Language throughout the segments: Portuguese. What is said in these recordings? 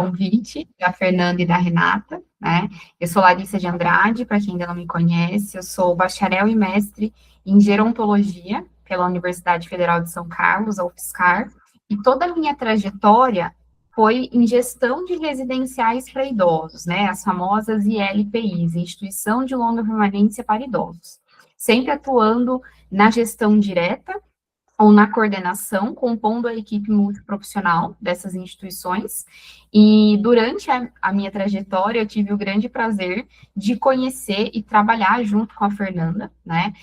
convite, da Fernanda e da Renata, né? Eu sou Larissa de Andrade, para quem ainda não me conhece, eu sou bacharel e mestre em gerontologia pela Universidade Federal de São Carlos, a UFSCar, e toda a minha trajetória foi em gestão de residenciais para idosos, né? As famosas ILPIs, Instituição de Longa Permanência para Idosos. Sempre atuando na gestão direta ou na coordenação, compondo a equipe multiprofissional dessas instituições. E durante a minha trajetória, eu tive o grande prazer de conhecer e trabalhar junto com a Fernanda, né,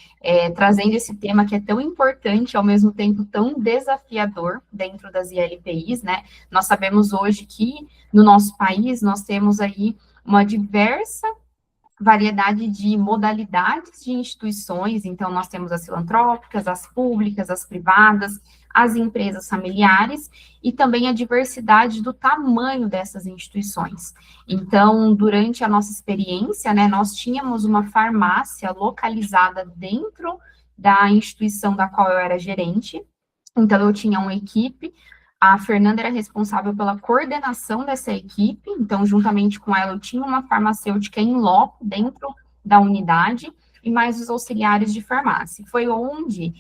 trazendo esse tema que é tão importante, ao mesmo tempo tão desafiador dentro das ILPIs, né. Nós sabemos hoje que no nosso país nós temos aí uma diversa variedade de modalidades de instituições, então nós temos as filantrópicas, as públicas, as privadas, as empresas familiares e também a diversidade do tamanho dessas instituições. Então, durante a nossa experiência, né, nós tínhamos uma farmácia localizada dentro da instituição da qual eu era gerente, então eu tinha uma equipe. A Fernanda era responsável pela coordenação dessa equipe, então, juntamente com ela, eu tinha uma farmacêutica em loco dentro da unidade e mais os auxiliares de farmácia. Foi onde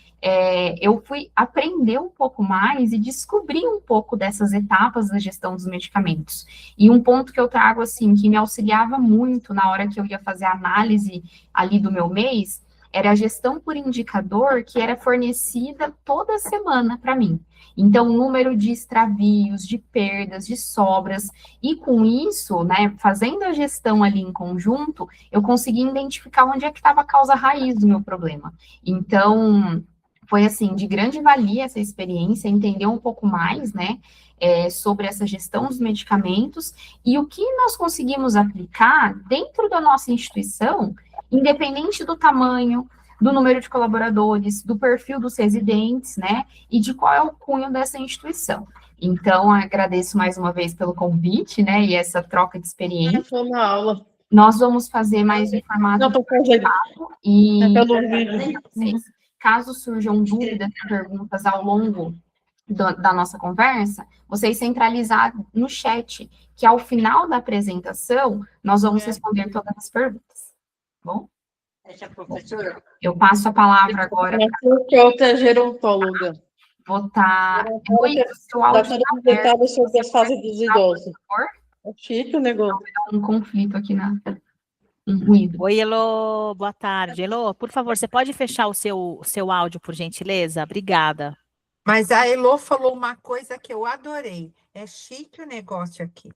eu fui aprender um pouco mais e descobrir um pouco dessas etapas da gestão dos medicamentos. E um ponto que eu trago, assim, que me auxiliava muito na hora que eu ia fazer a análise ali do meu mês, era a gestão por indicador que era fornecida toda semana para mim. Então, o número de extravios, de perdas, de sobras, e com isso, né, fazendo a gestão ali em conjunto, eu consegui identificar onde é que estava a causa raiz do meu problema. Então, foi assim, de grande valia essa experiência, entender um pouco mais, né, sobre essa gestão dos medicamentos e o que nós conseguimos aplicar dentro da nossa instituição, independente do tamanho, do número de colaboradores, do perfil dos residentes, né, e de qual é o cunho dessa instituição. Então, agradeço mais uma vez pelo convite, né, e essa troca de experiência. Foi uma aula. Nós vamos fazer mais em formato e caso surjam dúvidas, perguntas ao longo da nossa conversa, vocês centralizar no chat, que ao final da apresentação, nós vamos responder todas as perguntas. Bom? Professora. Eu passo a palavra agora para outra gerontóloga. Botar detalhes sobre a fase dos idosos. É chique o negócio. Um conflito aqui um ruído. Oi, Elô, boa tarde. Elô, por favor, você pode fechar o seu áudio, por gentileza? Obrigada. Mas a Elô falou uma coisa que eu adorei. É chique o negócio aqui.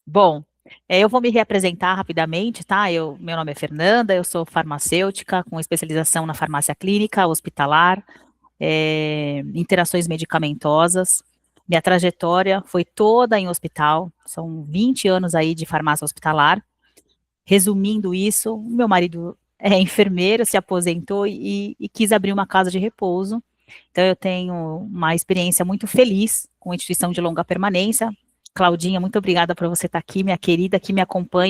Bom, eu vou me reapresentar rapidamente, tá? Meu nome é Fernanda, eu sou farmacêutica com especialização na farmácia clínica, hospitalar, interações medicamentosas. Minha trajetória foi toda em hospital, são 20 anos aí de farmácia hospitalar. Resumindo isso, meu marido é enfermeiro, se aposentou e quis abrir uma casa de repouso. Então, eu tenho uma experiência muito feliz com a instituição de longa permanência. Claudinha, muito obrigada por você estar aqui, minha querida, que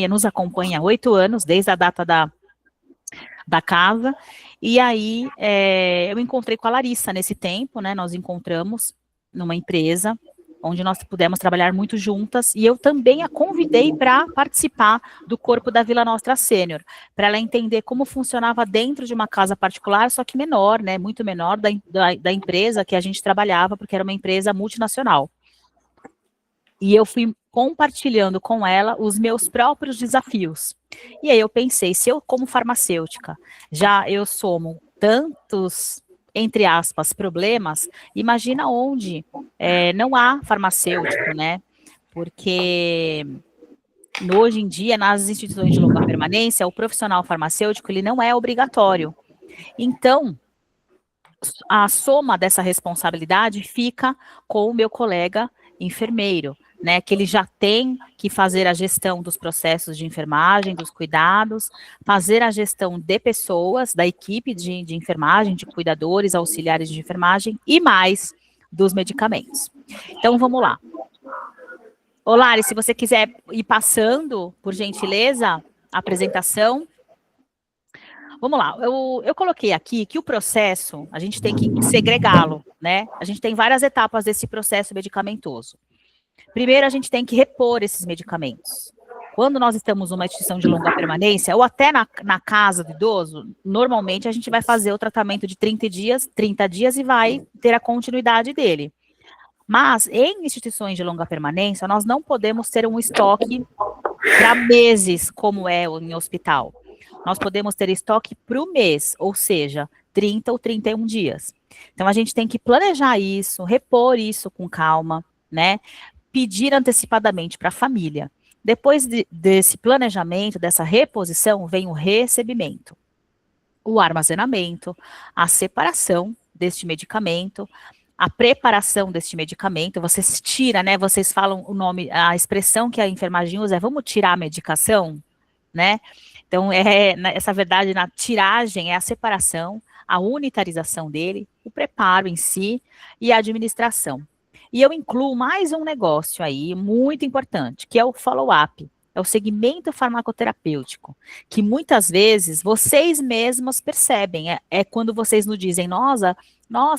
nos acompanha há 8 anos, desde a data da casa. E aí, eu encontrei com a Larissa nesse tempo, né? Nós encontramos numa empresa onde nós pudemos trabalhar muito juntas, e eu também a convidei para participar do corpo da Vila Nostra Sênior, para ela entender como funcionava dentro de uma casa particular, só que menor, né, muito menor da empresa que a gente trabalhava, porque era uma empresa multinacional. E eu fui compartilhando com ela os meus próprios desafios. E aí eu pensei, se eu, como farmacêutica, já eu somo tantos, entre aspas, problemas, imagina onde não há farmacêutico, né? Porque hoje em dia, nas instituições de longa permanência, o profissional farmacêutico, ele não é obrigatório. Então, a soma dessa responsabilidade fica com o meu colega enfermeiro, né, que ele já tem que fazer a gestão dos processos de enfermagem, dos cuidados, fazer a gestão de pessoas, da equipe de enfermagem, de cuidadores, auxiliares de enfermagem, e mais dos medicamentos. Então, vamos lá. Ô, Lari, se você quiser ir passando, por gentileza, a apresentação. Vamos lá, eu coloquei aqui que o processo, a gente tem que segregá-lo, né? A gente tem várias etapas desse processo medicamentoso. Primeiro, a gente tem que repor esses medicamentos. Quando nós estamos numa instituição de longa permanência, ou até na casa do idoso, normalmente a gente vai fazer o tratamento de 30 dias e vai ter a continuidade dele. Mas, em instituições de longa permanência, nós não podemos ter um estoque para meses, como é em hospital. Nós podemos ter estoque para o mês, ou seja, 30 ou 31 dias. Então, a gente tem que planejar isso, repor isso com calma, né? Pedir antecipadamente para a família. Depois desse planejamento, dessa reposição, vem o recebimento, o armazenamento, a separação deste medicamento, a preparação deste medicamento. Vocês tiram, né? Vocês falam o nome, a expressão que a enfermagem usa é vamos tirar a medicação, né? Então, essa verdade, na tiragem é a separação, a unitarização dele, o preparo em si e a administração. E eu incluo mais um negócio aí, muito importante, que é o follow-up, é o segmento farmacoterapêutico, que muitas vezes vocês mesmos percebem, é quando vocês nos dizem, nossa,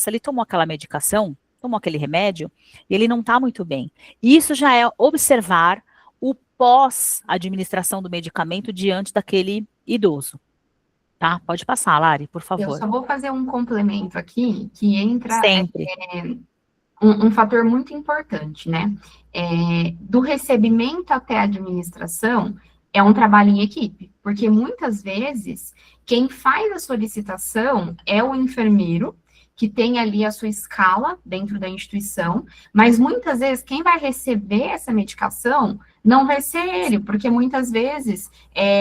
ele tomou aquela medicação, tomou aquele remédio, e ele não está muito bem. Isso já é observar o pós-administração do medicamento diante daquele idoso. Tá? Pode passar, Lari, por favor. Eu só vou fazer um complemento aqui, que entra Sempre. Um fator muito importante, né? Do recebimento até a administração, é um trabalho em equipe, porque muitas vezes quem faz a solicitação é o enfermeiro, que tem ali a sua escala dentro da instituição, mas muitas vezes quem vai receber essa medicação não vai ser ele, porque muitas vezes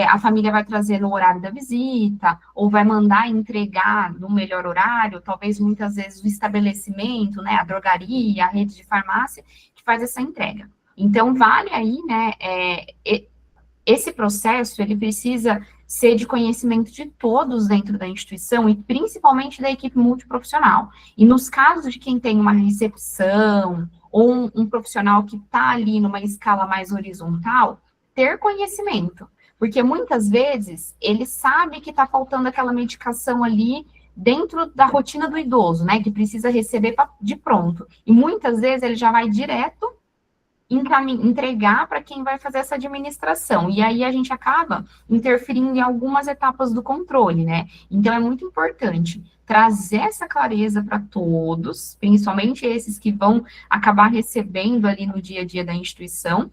a família vai trazer no horário da visita, ou vai mandar entregar no melhor horário, talvez muitas vezes o estabelecimento, né, a drogaria, a rede de farmácia, que faz essa entrega. Então, vale aí, né, esse processo, ele precisa ser de conhecimento de todos dentro da instituição e principalmente da equipe multiprofissional. E nos casos de quem tem uma recepção ou um profissional que está ali numa escala mais horizontal, ter conhecimento. Porque muitas vezes ele sabe que está faltando aquela medicação ali dentro da rotina do idoso, né, que precisa receber de pronto. E muitas vezes ele já vai direto entregar para quem vai fazer essa administração. E aí a gente acaba interferindo em algumas etapas do controle, né? Então é muito importante trazer essa clareza para todos, principalmente esses que vão acabar recebendo ali no dia a dia da instituição,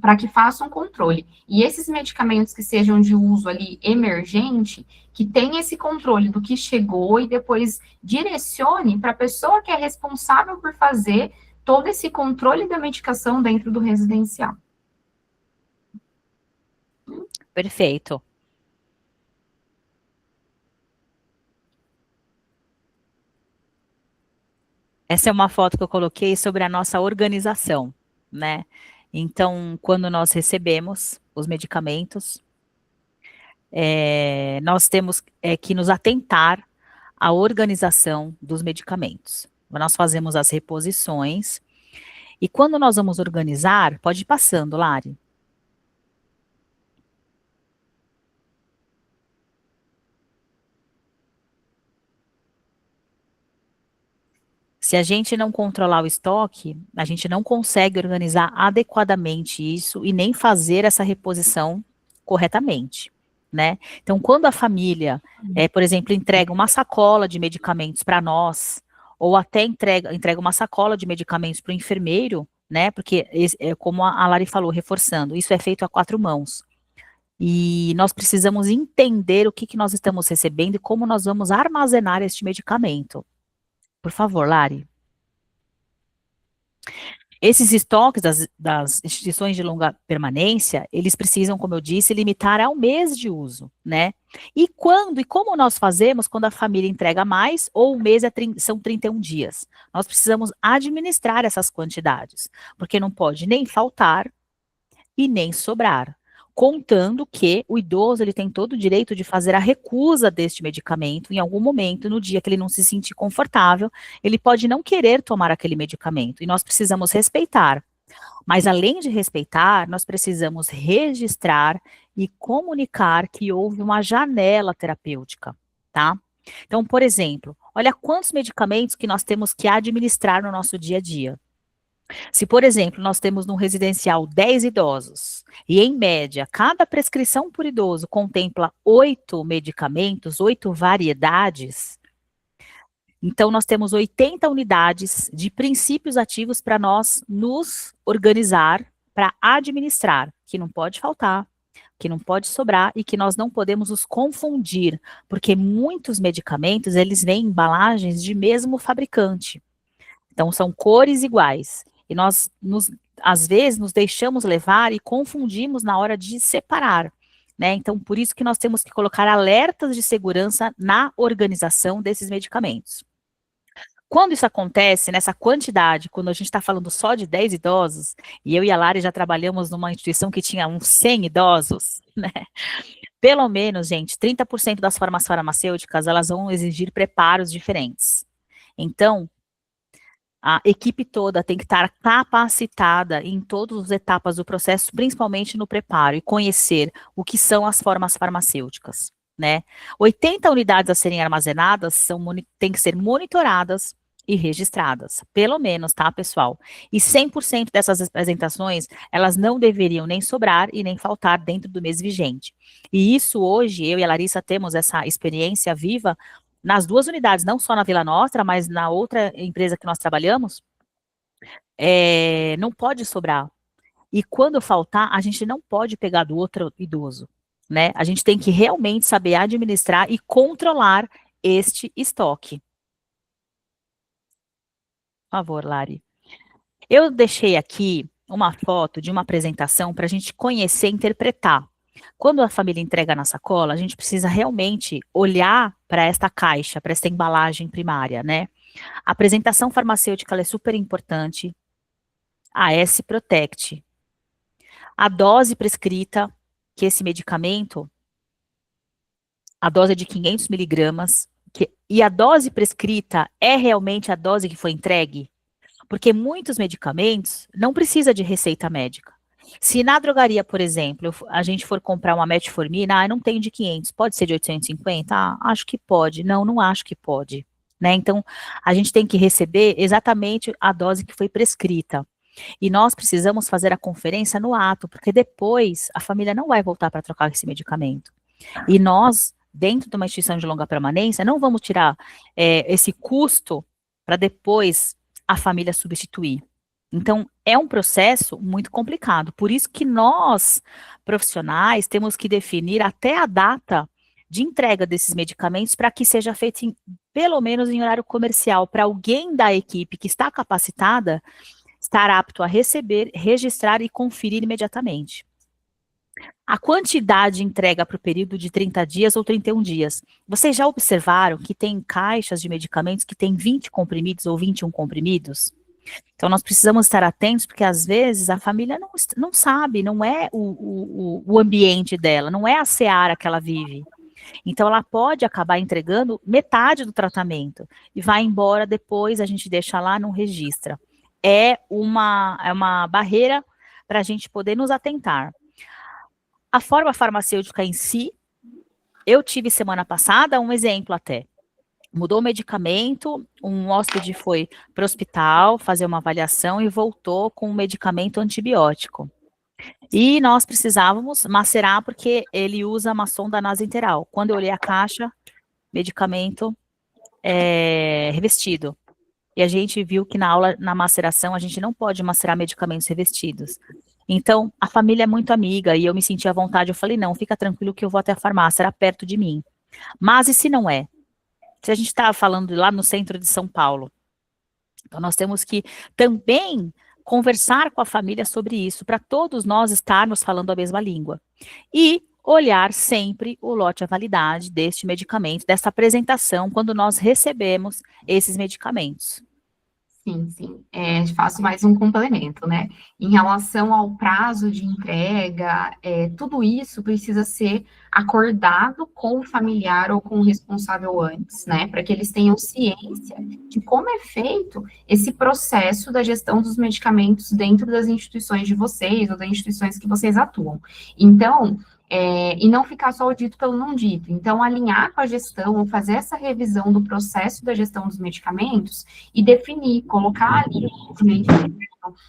para que façam controle. E esses medicamentos que sejam de uso ali emergente, que tenha esse controle do que chegou e depois direcione para a pessoa que é responsável por fazer todo esse controle da medicação dentro do residencial. Perfeito. Essa é uma foto que eu coloquei sobre a nossa organização, né? Então, quando nós recebemos os medicamentos, nós temos que nos atentar à organização dos medicamentos. Nós fazemos as reposições, e quando nós vamos organizar, pode ir passando, Lari. Se a gente não controlar o estoque, a gente não consegue organizar adequadamente isso e nem fazer essa reposição corretamente, né? Então, quando a família, por exemplo, entrega uma sacola de medicamentos para nós, ou até entrega uma sacola de medicamentos para o enfermeiro, né? Porque, como a Lari falou, reforçando, isso é feito a 4 mãos. E nós precisamos entender o que nós estamos recebendo e como nós vamos armazenar este medicamento. Por favor, Lari. Esses estoques das instituições de longa permanência, eles precisam, como eu disse, limitar ao mês de uso, né? E como nós fazemos quando a família entrega mais ou o mês são 31 dias? Nós precisamos administrar essas quantidades, porque não pode nem faltar e nem sobrar, contando que o idoso ele tem todo o direito de fazer a recusa deste medicamento em algum momento, no dia que ele não se sentir confortável, ele pode não querer tomar aquele medicamento, e nós precisamos respeitar. Mas além de respeitar, nós precisamos registrar e comunicar que houve uma janela terapêutica, tá? Então, por exemplo, olha quantos medicamentos que nós temos que administrar no nosso dia a dia. Se, por exemplo, nós temos no residencial 10 idosos, e em média, cada prescrição por idoso contempla 8 medicamentos, 8 variedades, então nós temos 80 unidades de princípios ativos para nós nos organizar, para administrar, que não pode faltar, que não pode sobrar e que nós não podemos os confundir, porque muitos medicamentos, eles vêm em embalagens de mesmo fabricante. Então, são cores iguais. E nós, às vezes, nos deixamos levar e confundimos na hora de separar, né? Então, por isso que nós temos que colocar alertas de segurança na organização desses medicamentos. Quando isso acontece, nessa quantidade, quando a gente está falando só de 10 idosos, e eu e a Lari já trabalhamos numa instituição que tinha uns 100 idosos, né? Pelo menos, gente, 30% das formas farmacêuticas, elas vão exigir preparos diferentes. Então, a equipe toda tem que estar capacitada em todas as etapas do processo, principalmente no preparo, e conhecer o que são as formas farmacêuticas, né? 80 unidades a serem armazenadas têm que ser monitoradas e registradas, pelo menos, tá, pessoal? E 100% dessas apresentações, elas não deveriam nem sobrar e nem faltar dentro do mês vigente. E isso hoje, eu e a Larissa temos essa experiência viva nas 2 unidades, não só na Vila Nostra, mas na outra empresa que nós trabalhamos, não pode sobrar. E quando faltar, a gente não pode pegar do outro idoso, né? A gente tem que realmente saber administrar e controlar este estoque. Por favor, Lari. Eu deixei aqui uma foto de uma apresentação para a gente conhecer e interpretar. Quando a família entrega na sacola, a gente precisa realmente olhar para esta caixa, para esta embalagem primária, né? A apresentação farmacêutica ela é super importante. A S Protect. A dose prescrita, que esse medicamento, a dose é de 500 miligramas, e a dose prescrita é realmente a dose que foi entregue? Porque muitos medicamentos não precisa de receita médica. Se na drogaria, por exemplo, a gente for comprar uma metformina, não tem de 500, pode ser de 850? Acho que pode. Não, não acho que pode. Né? Então, a gente tem que receber exatamente a dose que foi prescrita. E nós precisamos fazer a conferência no ato, porque depois a família não vai voltar para trocar esse medicamento. E nós, dentro de uma instituição de longa permanência, não vamos tirar esse custo para depois a família substituir. Então, é um processo muito complicado. Por isso que nós, profissionais, temos que definir até a data de entrega desses medicamentos para que seja feito, pelo menos em horário comercial, para alguém da equipe que está capacitada estar apto a receber, registrar e conferir imediatamente. A quantidade de entrega para o período de 30 dias ou 31 dias. Vocês já observaram que tem caixas de medicamentos que tem 20 comprimidos ou 21 comprimidos? Então, nós precisamos estar atentos, porque às vezes a família não sabe, não é o ambiente dela, não é a seara que ela vive. Então, ela pode acabar entregando metade do tratamento e vai embora depois, a gente deixa lá, não registra. É uma barreira para a gente poder nos atentar. A forma farmacêutica em si, eu tive semana passada um exemplo até. Mudou o medicamento, um hóspede foi para o hospital fazer uma avaliação e voltou com um medicamento antibiótico. E nós precisávamos macerar porque ele usa uma sonda nasointeral. Quando eu olhei a caixa, medicamento revestido. E a gente viu que na aula, na maceração, a gente não pode macerar medicamentos revestidos. Então, a família é muito amiga e eu me senti à vontade. Eu falei, não, fica tranquilo que eu vou até a farmácia, era perto de mim. Mas e se não é? Se a gente está falando lá no centro de São Paulo, então nós temos que também conversar com a família sobre isso, para todos nós estarmos falando a mesma língua. E olhar sempre o lote à validade deste medicamento, dessa apresentação, quando nós recebemos esses medicamentos. Sim, sim. Faço mais um complemento, né? Em relação ao prazo de entrega, tudo isso precisa ser acordado com o familiar ou com o responsável antes, né? Para que eles tenham ciência de como é feito esse processo da gestão dos medicamentos dentro das instituições de vocês ou das instituições que vocês atuam. Então, e não ficar só o dito pelo não dito. Então, alinhar com a gestão, fazer essa revisão do processo da gestão dos medicamentos e definir, colocar ali,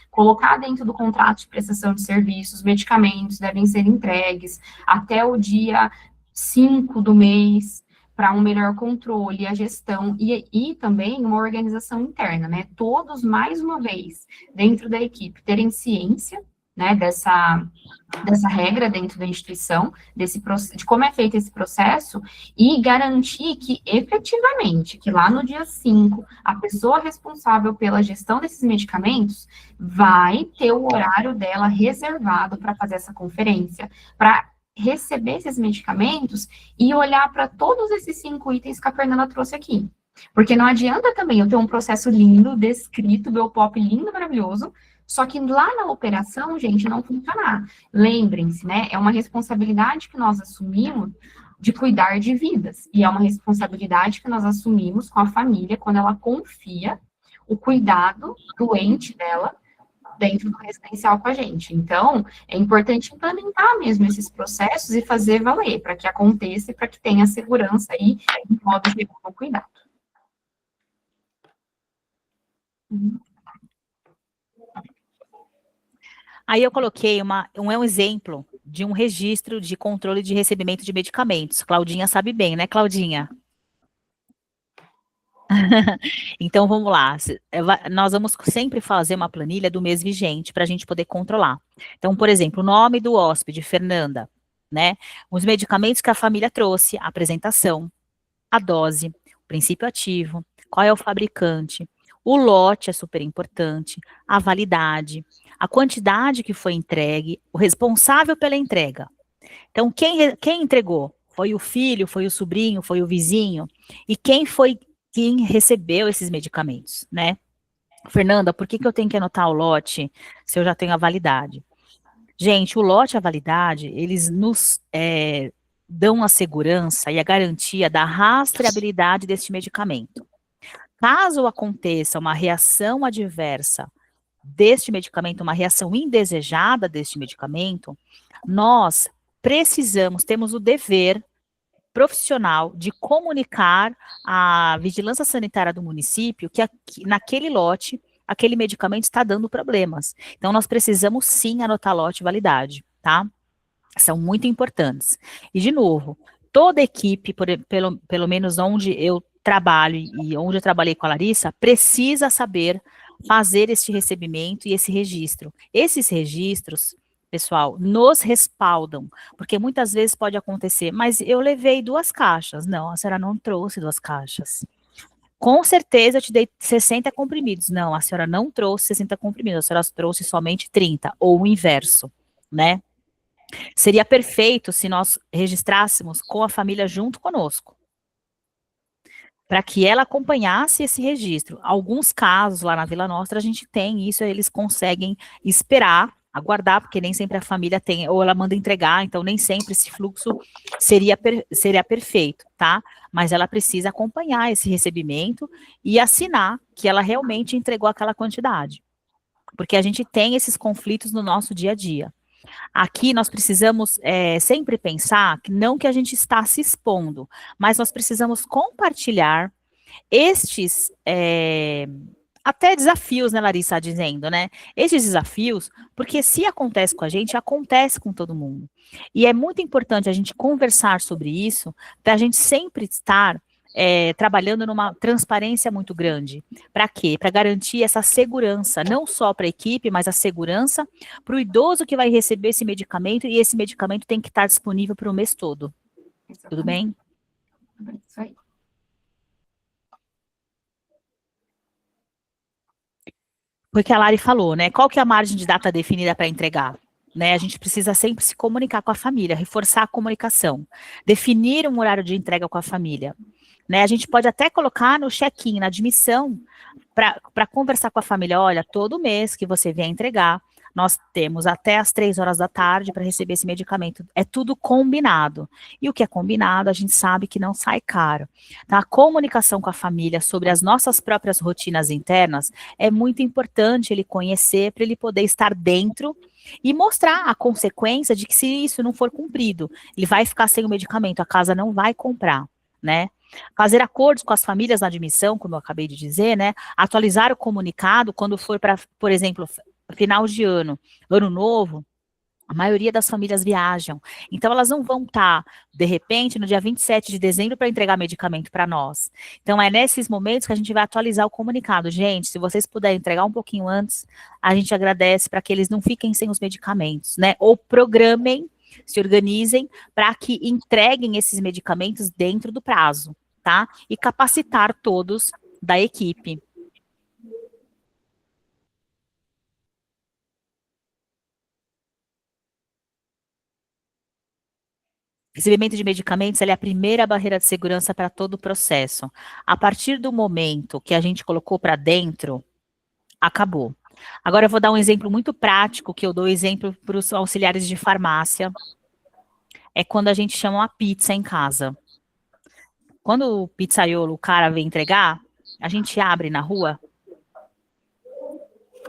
colocar dentro do contrato de prestação de serviços, os medicamentos devem ser entregues até o dia 5 do mês, para um melhor controle, a gestão e também uma organização interna, né? Todos, mais uma vez, dentro da equipe, terem ciência, né, dessa regra dentro da instituição, de como é feito esse processo, e garantir que, efetivamente, que lá no dia 5, a pessoa responsável pela gestão desses medicamentos vai ter o horário dela reservado para fazer essa conferência, para receber esses medicamentos e olhar para todos esses 5 itens que a Fernanda trouxe aqui. Porque não adianta também eu ter um processo lindo, descrito, Biopop lindo, maravilhoso, só que lá na operação, gente, não funcionar. Lembrem-se, né? É uma responsabilidade que nós assumimos de cuidar de vidas. E é uma responsabilidade que nós assumimos com a família quando ela confia o cuidado doente dela dentro do residencial com a gente. Então, é importante implementar mesmo esses processos e fazer valer, para que aconteça e para que tenha segurança aí em modo de cuidado. Aí eu coloquei um exemplo de um registro de controle de recebimento de medicamentos. Claudinha sabe bem, né, Claudinha? Então, vamos lá. Nós vamos sempre fazer uma planilha do mês vigente para a gente poder controlar. Então, por exemplo, o nome do hóspede, Fernanda, né? Os medicamentos que a família trouxe, a apresentação, a dose, o princípio ativo, qual é o fabricante, o lote é super importante, a validade, a quantidade que foi entregue, o responsável pela entrega. Então, quem entregou? Foi o filho, foi o sobrinho, foi o vizinho? E quem recebeu esses medicamentos, né? Fernanda, por que eu tenho que anotar o lote se eu já tenho a validade? Gente, o lote e a validade, eles nos dão a segurança e a garantia da rastreabilidade deste medicamento. Caso aconteça uma reação adversa deste medicamento, uma reação indesejada deste medicamento, nós temos o dever profissional de comunicar à vigilância sanitária do município que naquele lote, aquele medicamento está dando problemas. Então, nós precisamos sim anotar lote e validade, tá? São muito importantes. E, de novo, toda equipe, pelo menos onde eu trabalho e onde eu trabalhei com a Larissa, precisa saber fazer este recebimento e esse registro. Esses registros, pessoal, nos respaldam, porque muitas vezes pode acontecer, mas eu levei 2 caixas. Não, a senhora não trouxe 2 caixas. Com certeza eu te dei 60 comprimidos. Não, a senhora não trouxe 60 comprimidos, a senhora trouxe somente 30, ou o inverso, né? Seria perfeito se nós registrássemos com a família junto conosco, para que ela acompanhasse esse registro. Alguns casos lá na Vila Nostra a gente tem isso, eles conseguem esperar, aguardar, porque nem sempre a família tem, ou ela manda entregar, então nem sempre esse fluxo seria perfeito, tá? Mas ela precisa acompanhar esse recebimento e assinar que ela realmente entregou aquela quantidade, porque a gente tem esses conflitos no nosso dia a dia. Aqui nós precisamos sempre pensar que não que a gente está se expondo, mas nós precisamos compartilhar estes até desafios, né, Larissa, dizendo, né? Estes desafios, porque se acontece com a gente, acontece com todo mundo. E é muito importante a gente conversar sobre isso, para a gente sempre estar trabalhando numa transparência muito grande. Para quê? Para garantir essa segurança, não só para a equipe, mas a segurança para o idoso que vai receber esse medicamento, e esse medicamento tem que estar disponível para o mês todo. Exatamente. Tudo bem? Isso aí. Porque a Lari falou, né? Qual que é a margem de data definida para entregar? Né, a gente precisa sempre se comunicar com a família, reforçar a comunicação, definir um horário de entrega com a família. Né, a gente pode até colocar no check-in, na admissão, para conversar com a família, olha, todo mês que você vier entregar, nós temos até as 3 horas da tarde para receber esse medicamento. É tudo combinado. E o que é combinado, a gente sabe que não sai caro. Tá? A comunicação com a família sobre as nossas próprias rotinas internas é muito importante ele conhecer para ele poder estar dentro e mostrar a consequência de que se isso não for cumprido, ele vai ficar sem o medicamento, a casa não vai comprar, né? Fazer acordos com as famílias na admissão, como eu acabei de dizer, né? Atualizar o comunicado quando for para, por exemplo, final de ano, ano novo, a maioria das famílias viajam. Então, elas não vão estar, de repente, no dia 27 de dezembro para entregar medicamento para nós. Então, é nesses momentos que a gente vai atualizar o comunicado. Gente, se vocês puderem entregar um pouquinho antes, a gente agradece para que eles não fiquem sem os medicamentos, né? Ou programem, se organizem para que entreguem esses medicamentos dentro do prazo, tá? E capacitar todos da equipe. Recebimento de medicamentos, ele é a primeira barreira de segurança para todo o processo. A partir do momento que a gente colocou para dentro, acabou. Agora eu vou dar um exemplo muito prático, que eu dou exemplo para os auxiliares de farmácia. É quando a gente chama uma pizza em casa. Quando o pizzaiolo, o cara vem entregar, a gente abre na rua?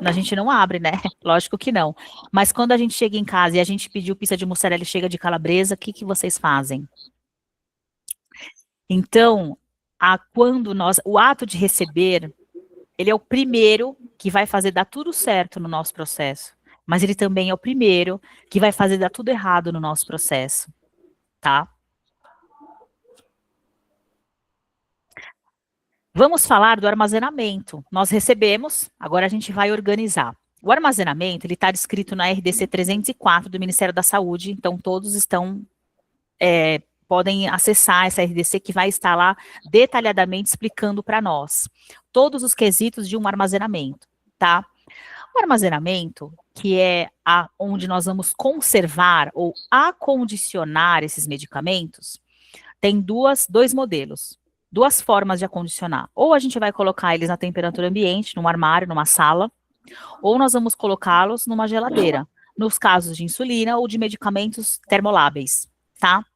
A gente não abre, né? Lógico que não. Mas quando a gente chega em casa e a gente pediu pizza de mussarela e chega de calabresa, o que vocês fazem? Então, o ato de receber, ele é o primeiro que vai fazer dar tudo certo no nosso processo. Mas ele também é o primeiro que vai fazer dar tudo errado no nosso processo, tá? Vamos falar do armazenamento. Nós recebemos, agora a gente vai organizar. O armazenamento, ele está descrito na RDC 304 do Ministério da Saúde, então todos podem acessar essa RDC que vai estar lá detalhadamente explicando para nós todos os quesitos de um armazenamento, tá? O armazenamento, que é onde nós vamos conservar ou acondicionar esses medicamentos, tem dois modelos. Duas formas de acondicionar. Ou a gente vai colocar eles na temperatura ambiente, num armário, numa sala, ou nós vamos colocá-los numa geladeira, nos casos de insulina ou de medicamentos termoláveis, tá?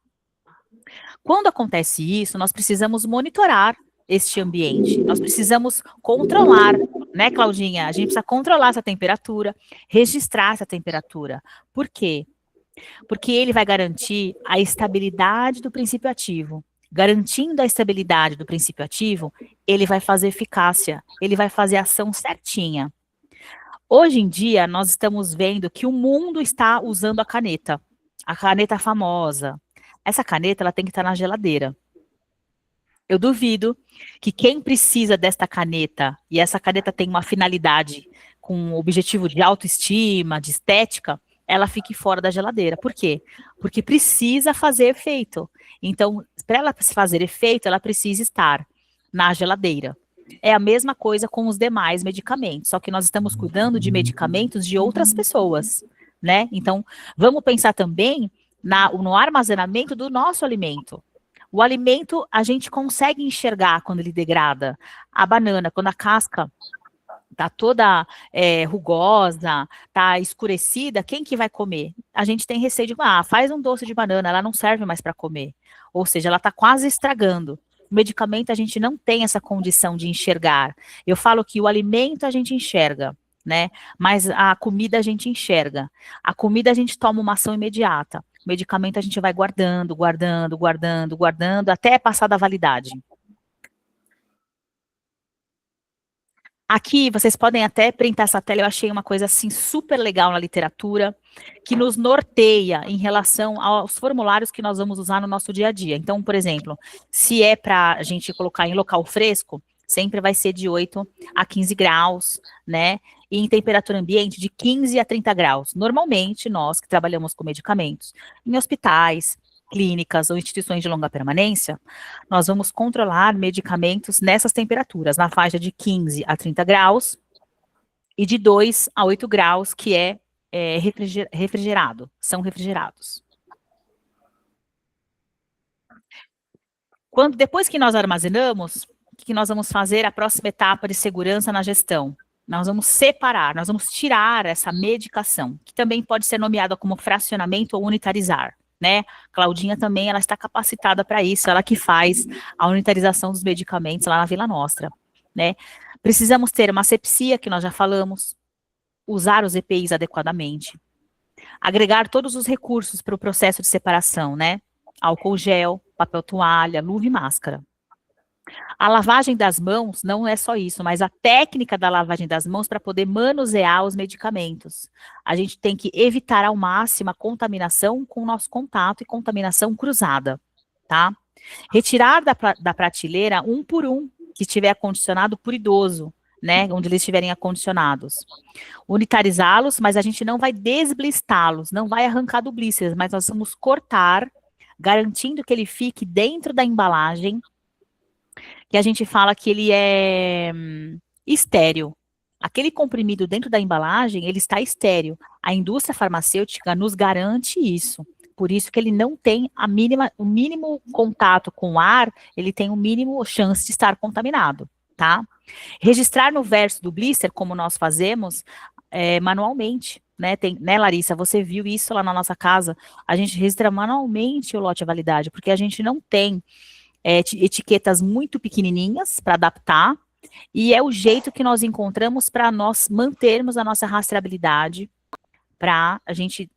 Quando acontece isso, nós precisamos monitorar este ambiente, nós precisamos controlar, né, Claudinha? A gente precisa controlar essa temperatura, registrar essa temperatura. Por quê? Porque ele vai garantir a estabilidade do princípio ativo. Garantindo a estabilidade do princípio ativo, ele vai fazer eficácia, ele vai fazer a ação certinha. Hoje em dia, nós estamos vendo que o mundo está usando a caneta famosa. Essa caneta, ela tem que estar na geladeira. Eu duvido que quem precisa desta caneta, e essa caneta tem uma finalidade com objetivo de autoestima, de estética, ela fique fora da geladeira. Por quê? Porque precisa fazer efeito. Então, para ela fazer efeito, ela precisa estar na geladeira. É a mesma coisa com os demais medicamentos, só que nós estamos cuidando de medicamentos de outras pessoas, né? Então, vamos pensar também no armazenamento do nosso alimento. O alimento, a gente consegue enxergar quando ele degrada. A banana, quando a casca tá toda rugosa, tá escurecida, quem que vai comer? A gente tem receio de, faz um doce de banana, ela não serve mais para comer. Ou seja, ela tá quase estragando. O medicamento a gente não tem essa condição de enxergar. Eu falo que o alimento a gente enxerga, né? Mas a comida a gente enxerga. A comida a gente toma uma ação imediata. O medicamento a gente vai guardando, guardando, guardando, guardando, até passar da validade. Aqui, vocês podem até printar essa tela, eu achei uma coisa assim super legal na literatura, que nos norteia em relação aos formulários que nós vamos usar no nosso dia a dia. Então, por exemplo, se é para a gente colocar em local fresco, sempre vai ser de 8 a 15 graus, né? E em temperatura ambiente, de 15 a 30 graus. Normalmente, nós que trabalhamos com medicamentos, em hospitais, clínicas ou instituições de longa permanência, nós vamos controlar medicamentos nessas temperaturas, na faixa de 15 a 30 graus e de 2 a 8 graus, que refrigerado, são refrigerados. Depois que nós armazenamos, que nós vamos fazer a próxima etapa de segurança na gestão? Nós vamos separar, nós vamos tirar essa medicação, que também pode ser nomeada como fracionamento ou unitarizar, né? Claudinha também, ela está capacitada para isso, ela que faz a unitarização dos medicamentos lá na Vila Nostra, né? Precisamos ter uma asepsia, que nós já falamos, usar os EPIs adequadamente, agregar todos os recursos para o processo de separação, né? Álcool gel, papel toalha, luva e máscara. A lavagem das mãos não é só isso, mas a técnica da lavagem das mãos para poder manusear os medicamentos. A gente tem que evitar ao máximo a contaminação com o nosso contato e contaminação cruzada, tá? Retirar da prateleira um por um, que estiver acondicionado por idoso, né, onde eles estiverem acondicionados. Unitarizá-los, mas a gente não vai desblistá-los, não vai arrancar do blister, mas nós vamos cortar, garantindo que ele fique dentro da embalagem, que a gente fala que ele é estéril. Aquele comprimido dentro da embalagem, ele está estéril. A indústria farmacêutica nos garante isso. Por isso que ele não tem o mínimo contato com o ar, ele tem o mínimo chance de estar contaminado, tá? Registrar no verso do blister, como nós fazemos, manualmente, né? Né, Larissa? Você viu isso lá na nossa casa? A gente registra manualmente o lote de validade, porque a gente não tem etiquetas muito pequenininhas para adaptar, e é o jeito que nós encontramos para nós mantermos a nossa rastreabilidade, para a gente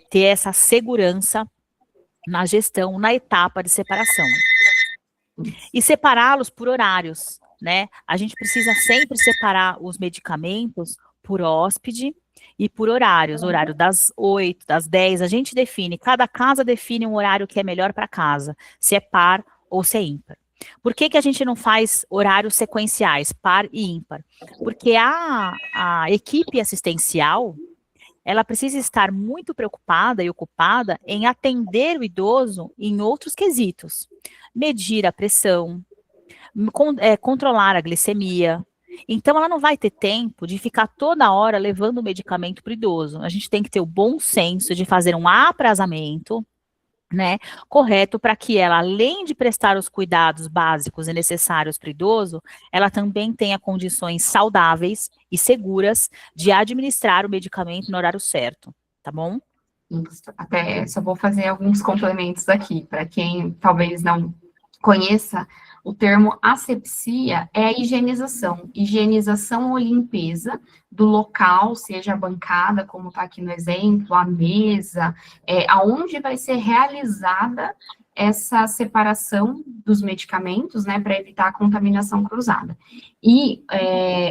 ter essa segurança na gestão, na etapa de separação. E separá-los por horários, né? A gente precisa sempre separar os medicamentos por hóspede e por horários, horário das 8, das 10, a gente define, cada casa define um horário que é melhor para casa, se é par ou se é ímpar. Por que a gente não faz horários sequenciais, par e ímpar? Porque a equipe assistencial, ela precisa estar muito preocupada e ocupada em atender o idoso em outros quesitos. Medir a pressão, controlar a glicemia. Então, ela não vai ter tempo de ficar toda hora levando o medicamento para o idoso. A gente tem que ter o bom senso de fazer um aprazamento, né, correto, para que ela, além de prestar os cuidados básicos e necessários para o idoso, ela também tenha condições saudáveis e seguras de administrar o medicamento no horário certo, tá bom? Isso. Até só vou fazer alguns complementos aqui, para quem talvez não conheça, o termo asepsia é a higienização ou limpeza do local, seja a bancada, como está aqui no exemplo, a mesa, aonde vai ser realizada essa separação dos medicamentos, né, para evitar a contaminação cruzada. E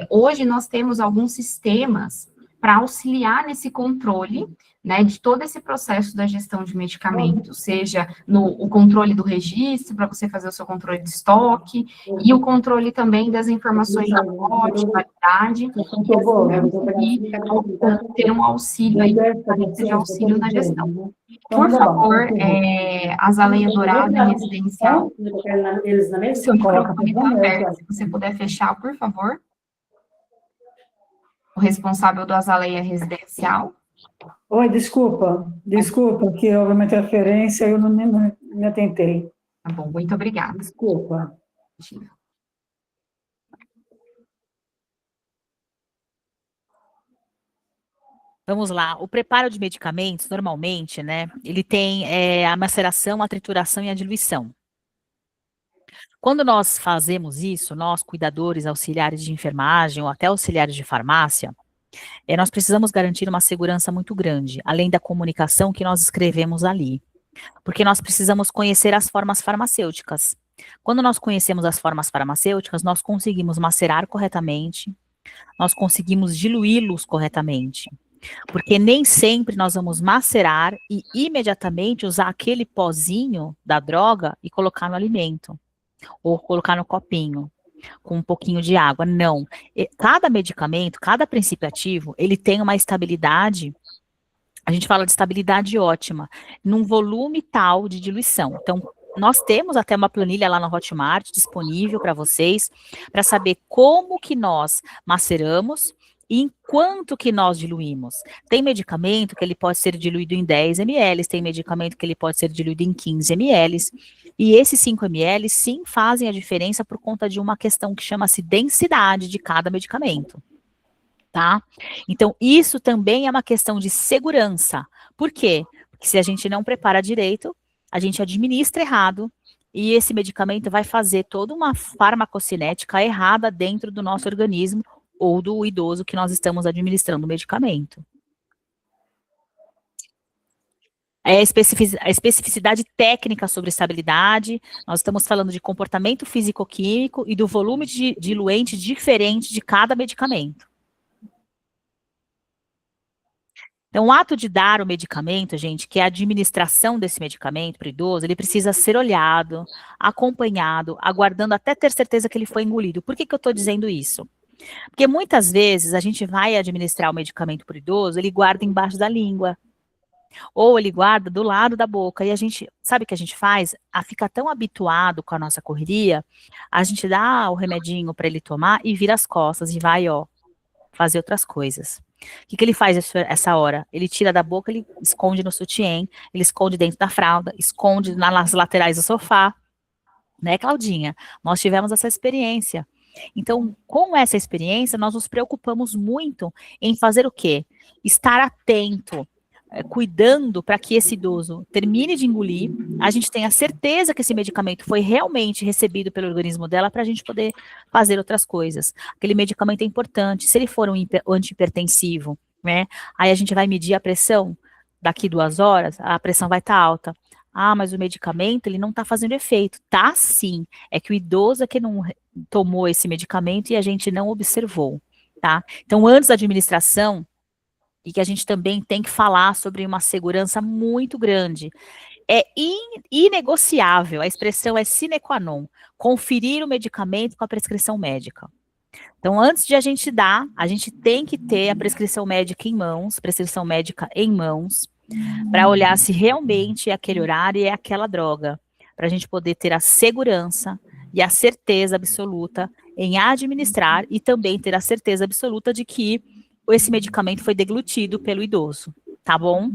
hoje nós temos alguns sistemas para auxiliar nesse controle, né, de todo esse processo da gestão de medicamentos, seja o controle do registro, para você fazer o seu controle de estoque, e o controle também das informações da lote, validade, e ter um auxílio aí, de auxílio na gestão. Por favor, Azaleia Dourada Residencial, seu microfone está aberto, se você puder fechar, por favor. O responsável do Azaleia Residencial. Oi, desculpa, que houve uma interferência e eu não me atentei. Tá bom, muito obrigada. Desculpa. Vamos lá, o preparo de medicamentos, normalmente, né, ele tem a maceração, a trituração e a diluição. Quando nós fazemos isso, nós, cuidadores, auxiliares de enfermagem ou até auxiliares de farmácia, nós precisamos garantir uma segurança muito grande, além da comunicação que nós escrevemos ali. Porque nós precisamos conhecer as formas farmacêuticas. Quando nós conhecemos as formas farmacêuticas, nós conseguimos macerar corretamente, nós conseguimos diluí-los corretamente. Porque nem sempre nós vamos macerar e imediatamente usar aquele pozinho da droga e colocar no alimento, ou colocar no copinho, com um pouquinho de água. Não. Cada medicamento, cada princípio ativo, ele tem uma estabilidade, a gente fala de estabilidade ótima, num volume tal de diluição. Então, nós temos até uma planilha lá no Hotmart disponível para vocês, para saber como que nós maceramos Enquanto que nós diluímos? Tem medicamento que ele pode ser diluído em 10 ml, tem medicamento que ele pode ser diluído em 15 ml, e esses 5 ml sim fazem a diferença por conta de uma questão que chama-se densidade de cada medicamento, tá? Então, isso também é uma questão de segurança. Por quê? Porque se a gente não prepara direito, a gente administra errado, e esse medicamento vai fazer toda uma farmacocinética errada dentro do nosso organismo, ou do idoso que nós estamos administrando o medicamento. A especificidade técnica sobre estabilidade, nós estamos falando de comportamento físico-químico e do volume de diluente diferente de cada medicamento. Então, o ato de dar o medicamento, gente, que é a administração desse medicamento para o idoso, ele precisa ser olhado, acompanhado, aguardando até ter certeza que ele foi engolido. Por que que eu estou dizendo isso? Porque muitas vezes a gente vai administrar o medicamento para o idoso, ele guarda embaixo da língua, ou ele guarda do lado da boca, e a gente, sabe o que a gente faz? Fica tão habituado com a nossa correria, a gente dá o remedinho para ele tomar e vira as costas e vai, ó, fazer outras coisas. O que que ele faz essa hora? Ele tira da boca, ele esconde no sutiã, ele esconde dentro da fralda, esconde nas laterais do sofá, né, Claudinha? Nós tivemos essa experiência. Então, com essa experiência, nós nos preocupamos muito em fazer o quê? Estar atento, cuidando para que esse idoso termine de engolir, a gente tenha certeza que esse medicamento foi realmente recebido pelo organismo dela para a gente poder fazer outras coisas. Aquele medicamento é importante, se ele for um antihipertensivo, né? Aí a gente vai medir a pressão, daqui 2 horas, a pressão vai estar alta. Ah, mas o medicamento, ele não está fazendo efeito. Tá sim, é que o idoso é que não tomou esse medicamento e a gente não observou, tá? Então, antes da administração, e que a gente também tem que falar sobre uma segurança muito grande, é inegociável, a expressão é sine qua non, conferir o medicamento com a prescrição médica. Então, antes de a gente dar, a gente tem que ter a prescrição médica em mãos, para olhar se realmente é aquele horário e é aquela droga, para a gente poder ter a segurança e a certeza absoluta em administrar e também ter a certeza absoluta de que esse medicamento foi deglutido pelo idoso, tá bom?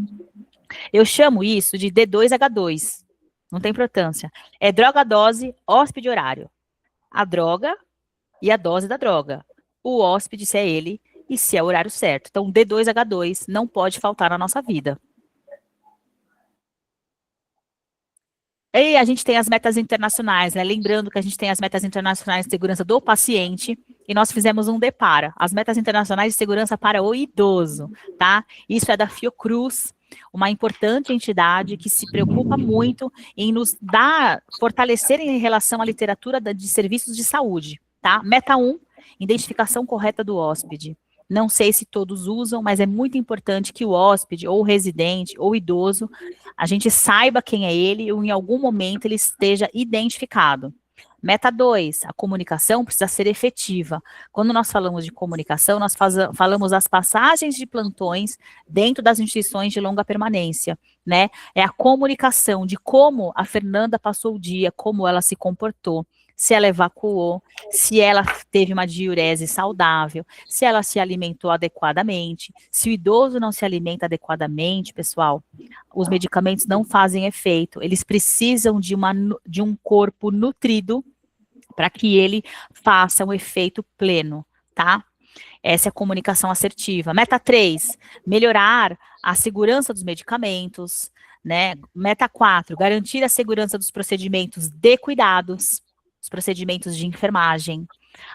Eu chamo isso de D2H2, não tem importância. É droga, dose, hóspede, horário. A droga e a dose da droga. O hóspede, se é ele, e se é o horário certo. Então, D2H2 não pode faltar na nossa vida. E a gente tem as metas internacionais, né? Lembrando que a gente tem as metas internacionais de segurança do paciente, e nós fizemos um DEPARA, as metas internacionais de segurança para o idoso, tá? Isso é da Fiocruz, uma importante entidade que se preocupa muito em nos fortalecer em relação à literatura de serviços de saúde, tá? Meta 1, identificação correta do hóspede. Não sei se todos usam, mas é muito importante que o hóspede, ou o residente, ou o idoso, a gente saiba quem é ele, ou em algum momento ele esteja identificado. Meta 2, a comunicação precisa ser efetiva. Quando nós falamos de comunicação, nós falamos das passagens de plantões dentro das instituições de longa permanência, né? É a comunicação de como a Fernanda passou o dia, como ela se comportou, se ela evacuou, se ela teve uma diurese saudável, se ela se alimentou adequadamente. Se o idoso não se alimenta adequadamente, pessoal, os medicamentos não fazem efeito. Eles precisam de um corpo nutrido para que ele faça um efeito pleno, tá? Essa é a comunicação assertiva. Meta 3, melhorar a segurança dos medicamentos, né? Meta 4, garantir a segurança dos procedimentos de cuidados, os procedimentos de enfermagem.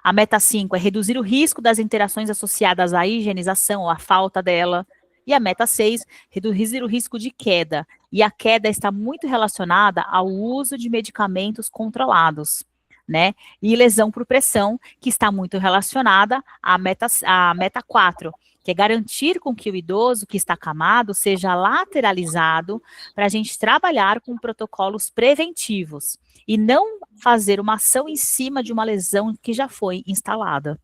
A meta 5 é reduzir o risco das interações associadas à higienização ou à falta dela. E a meta 6, reduzir o risco de queda. E a queda está muito relacionada ao uso de medicamentos controlados, né? E lesão por pressão, que está muito relacionada à meta 4, que é garantir com que o idoso que está acamado seja lateralizado para a gente trabalhar com protocolos preventivos e não fazer uma ação em cima de uma lesão que já foi instalada.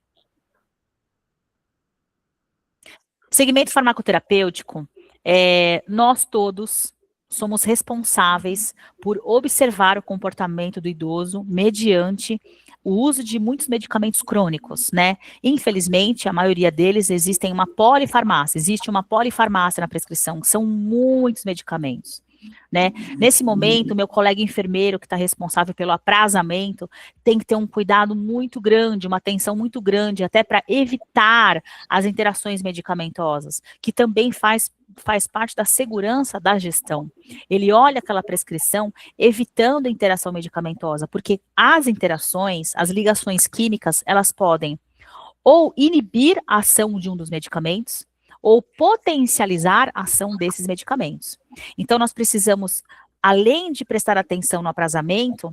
Segmento farmacoterapêutico, nós todos somos responsáveis por observar o comportamento do idoso mediante o uso de muitos medicamentos crônicos, né? Infelizmente, a maioria deles existe uma polifarmácia na prescrição, que são muitos medicamentos, né? Nesse momento, meu colega enfermeiro, que está responsável pelo aprazamento, tem que ter um cuidado muito grande, uma atenção muito grande, até para evitar as interações medicamentosas, que também faz parte da segurança da gestão. Ele olha aquela prescrição evitando a interação medicamentosa, porque as interações, as ligações químicas, elas podem ou inibir a ação de um dos medicamentos, ou potencializar a ação desses medicamentos. Então, nós precisamos, além de prestar atenção no aprazamento,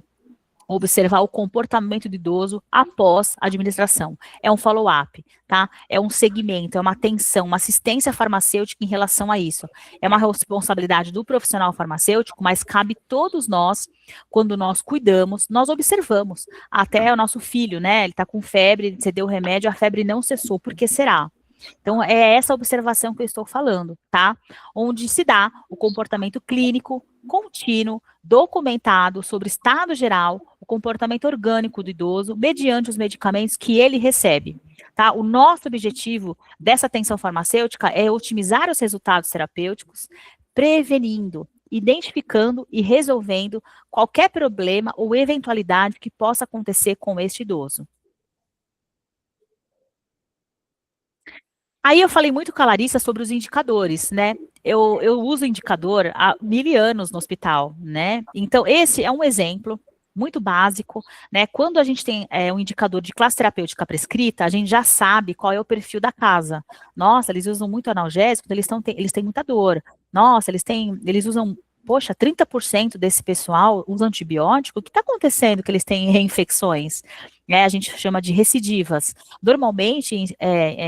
observar o comportamento do idoso após a administração. É um follow-up, tá? É um segmento, é uma atenção, uma assistência farmacêutica em relação a isso. É uma responsabilidade do profissional farmacêutico, mas cabe todos nós, quando nós cuidamos, nós observamos. Até o nosso filho, né? Ele tá com febre, você deu o remédio, a febre não cessou. Por que será? Então, é essa observação que eu estou falando, tá? Onde se dá o comportamento clínico contínuo, documentado sobre o estado geral, o comportamento orgânico do idoso, mediante os medicamentos que ele recebe, tá? O nosso objetivo dessa atenção farmacêutica é otimizar os resultados terapêuticos, prevenindo, identificando e resolvendo qualquer problema ou eventualidade que possa acontecer com este idoso. Aí eu falei muito com a Larissa sobre os indicadores, né? Eu uso indicador há 1000 anos no hospital, né? Então, esse é um exemplo muito básico, né? Quando a gente tem um indicador de classe terapêutica prescrita, a gente já sabe qual é o perfil da casa. Nossa, eles usam muito analgésico, eles têm muita dor. Nossa, eles usam, poxa, 30% desse pessoal usa antibiótico. O que está acontecendo que eles têm reinfecções? A gente chama de recidivas. Normalmente,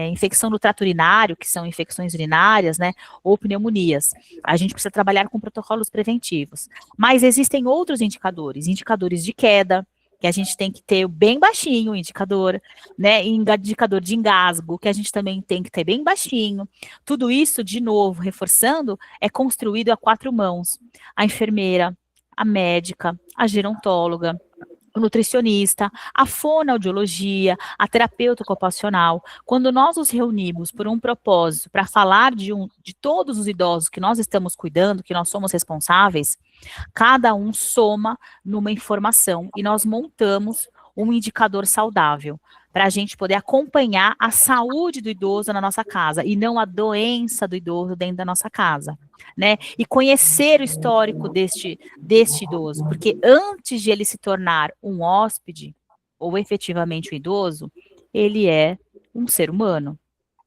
infecção do trato urinário, que são infecções urinárias, né, ou pneumonias. A gente precisa trabalhar com protocolos preventivos. Mas existem outros indicadores de queda, que a gente tem que ter bem baixinho o indicador, né, indicador de engasgo, que a gente também tem que ter bem baixinho. Tudo isso, de novo, reforçando, é construído a 4 mãos. A enfermeira, a médica, a gerontóloga, o nutricionista, a fonoaudiologia, a terapeuta ocupacional. Quando nós nos reunimos por um propósito para falar de todos os idosos que nós estamos cuidando, que nós somos responsáveis, cada um soma numa informação e nós montamos um indicador saudável para a gente poder acompanhar a saúde do idoso na nossa casa e não a doença do idoso dentro da nossa casa, né? E conhecer o histórico deste idoso, porque antes de ele se tornar um hóspede ou efetivamente um idoso, ele é um ser humano.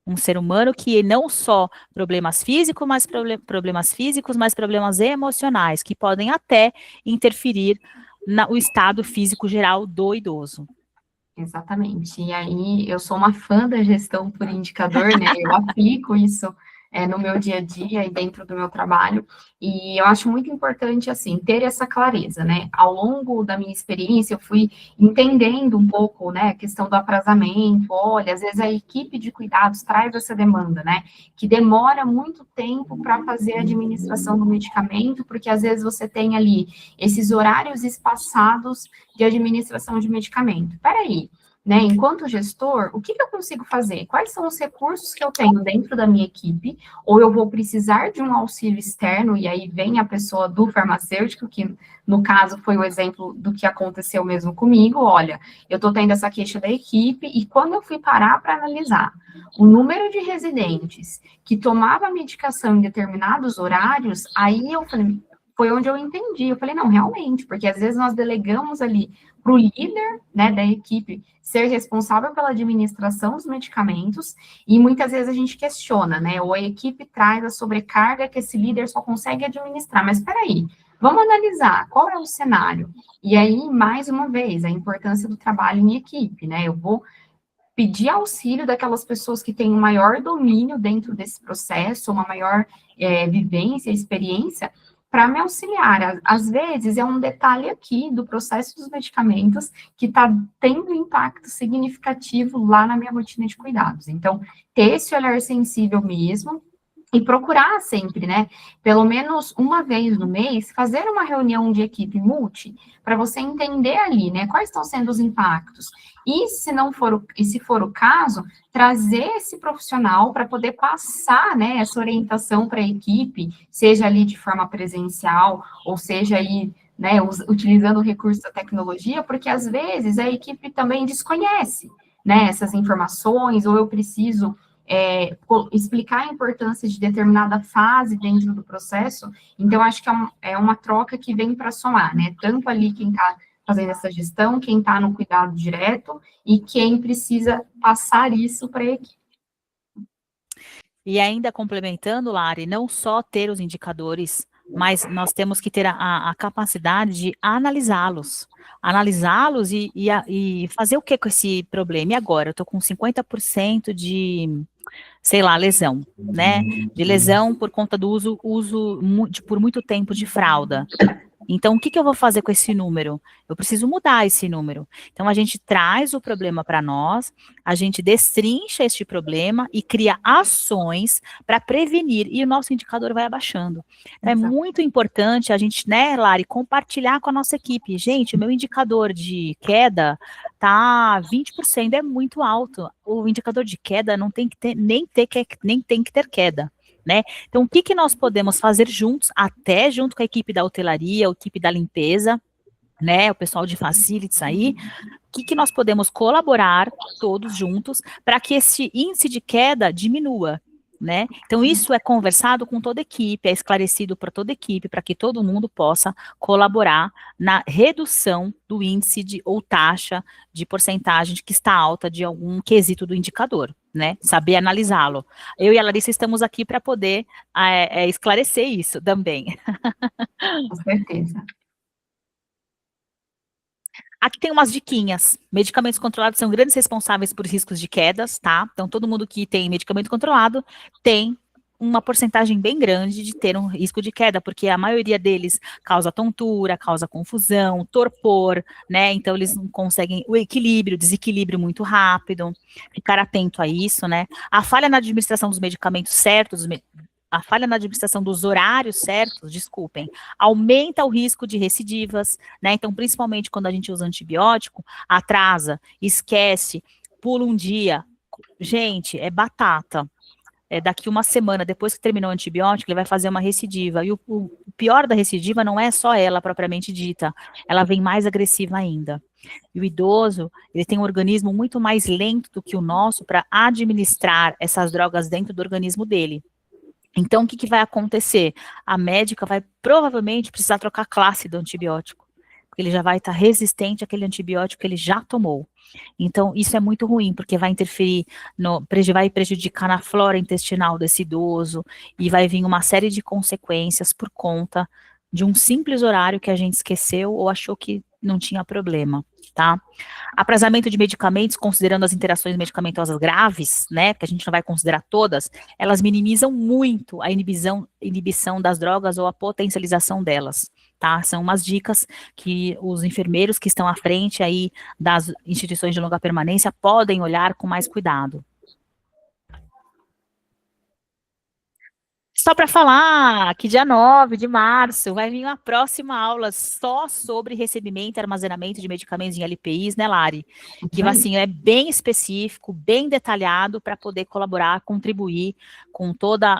Um ser humano que não só problemas físicos, mas problemas emocionais, que podem até interferir no estado físico geral do idoso. Exatamente. E aí, eu sou uma fã da gestão por indicador, né? Eu aplico isso no meu dia a dia e dentro do meu trabalho, e eu acho muito importante, assim, ter essa clareza, né? Ao longo da minha experiência, eu fui entendendo um pouco, né, a questão do aprazamento. Olha, às vezes a equipe de cuidados traz essa demanda, né, que demora muito tempo para fazer a administração do medicamento, porque às vezes você tem ali esses horários espaçados de administração de medicamento. Peraí, né, enquanto gestor, o que eu consigo fazer? Quais são os recursos que eu tenho dentro da minha equipe? Ou eu vou precisar de um auxílio externo, e aí vem a pessoa do farmacêutico, que no caso foi o exemplo do que aconteceu mesmo comigo. Olha, eu estou tendo essa queixa da equipe, e quando eu fui parar para analisar o número de residentes que tomava medicação em determinados horários, aí eu falei, foi onde eu entendi. Eu falei, não, realmente, porque às vezes nós delegamos ali para o líder, né, da equipe ser responsável pela administração dos medicamentos, e muitas vezes a gente questiona, né, ou a equipe traz a sobrecarga que esse líder só consegue administrar. Mas espera aí, vamos analisar qual é o cenário. E aí, mais uma vez, a importância do trabalho em equipe, né, eu vou pedir auxílio daquelas pessoas que têm um maior domínio dentro desse processo, uma maior vivência, experiência, para me auxiliar. Às vezes, é um detalhe aqui do processo dos medicamentos que está tendo impacto significativo lá na minha rotina de cuidados. Então, ter esse olhar sensível mesmo, E procurar sempre, né, pelo menos uma vez no mês, fazer uma reunião de equipe multi, para você entender ali, né, quais estão sendo os impactos. E se for o caso, trazer esse profissional para poder passar, né, essa orientação para a equipe, seja ali de forma presencial, ou seja aí, né, utilizando o recurso da tecnologia, porque às vezes a equipe também desconhece, né, essas informações, ou eu preciso explicar a importância de determinada fase dentro do processo. Então, acho que é uma troca que vem para somar, né? Tanto ali quem está fazendo essa gestão, quem está no cuidado direto e quem precisa passar isso para a equipe. E ainda complementando, Lari, não só ter os indicadores, mas nós temos que ter a capacidade de analisá-los e fazer o que com esse problema? E agora? Eu estou com 50% de, sei lá, lesão, né? De lesão por conta do uso por muito tempo de fralda. Então, o que eu vou fazer com esse número? Eu preciso mudar esse número. Então, a gente traz o problema para nós, a gente destrincha este problema e cria ações para prevenir, e o nosso indicador vai abaixando. Então, é muito importante a gente, né, Lari, compartilhar com a nossa equipe. Gente, o meu indicador de queda tá 20%, é muito alto. O indicador de queda não tem que ter, nem tem que ter queda. Né? Então, o que nós podemos fazer juntos, até junto com a equipe da hotelaria, a equipe da limpeza, né, o pessoal de facilities aí, o que nós podemos colaborar todos juntos para que esse índice de queda diminua, né? Então, isso é conversado com toda a equipe, é esclarecido para toda a equipe, para que todo mundo possa colaborar na redução do índice ou taxa de porcentagem que está alta de algum quesito do indicador, né? Saber analisá-lo. Eu e a Larissa estamos aqui para poder esclarecer isso também. Com certeza. Aqui tem umas diquinhas. Medicamentos controlados são grandes responsáveis por riscos de quedas, tá? Então, todo mundo que tem medicamento controlado tem uma porcentagem bem grande de ter um risco de queda, porque a maioria deles causa tontura, causa confusão, torpor, né? Então, eles não conseguem o desequilíbrio muito rápido. Ficar atento a isso, né? A falha na administração dos medicamentos certos, a falha na administração dos horários certos, desculpem, aumenta o risco de recidivas, né? Então, principalmente quando a gente usa antibiótico, atrasa, esquece, pula um dia. Gente, é batata. Daqui uma semana, depois que terminou o antibiótico, ele vai fazer uma recidiva. E o pior da recidiva não é só ela propriamente dita, ela vem mais agressiva ainda. E o idoso, ele tem um organismo muito mais lento do que o nosso para administrar essas drogas dentro do organismo dele. Então, o que vai acontecer? A médica vai provavelmente precisar trocar a classe do antibiótico, porque ele já vai estar resistente àquele antibiótico que ele já tomou. Então, isso é muito ruim, porque vai interferir, vai prejudicar na flora intestinal desse idoso, e vai vir uma série de consequências por conta de um simples horário que a gente esqueceu ou achou que não tinha problema, tá? Aprasamento de medicamentos, considerando as interações medicamentosas graves, né, que a gente não vai considerar todas, elas minimizam muito a inibição das drogas ou a potencialização delas, tá? São umas dicas que os enfermeiros que estão à frente aí das instituições de longa permanência podem olhar com mais cuidado. Só para falar que dia 9 de março vai vir uma próxima aula só sobre recebimento e armazenamento de medicamentos em LPIs, né, Lari? Que assim, é bem específico, bem detalhado para poder colaborar, contribuir com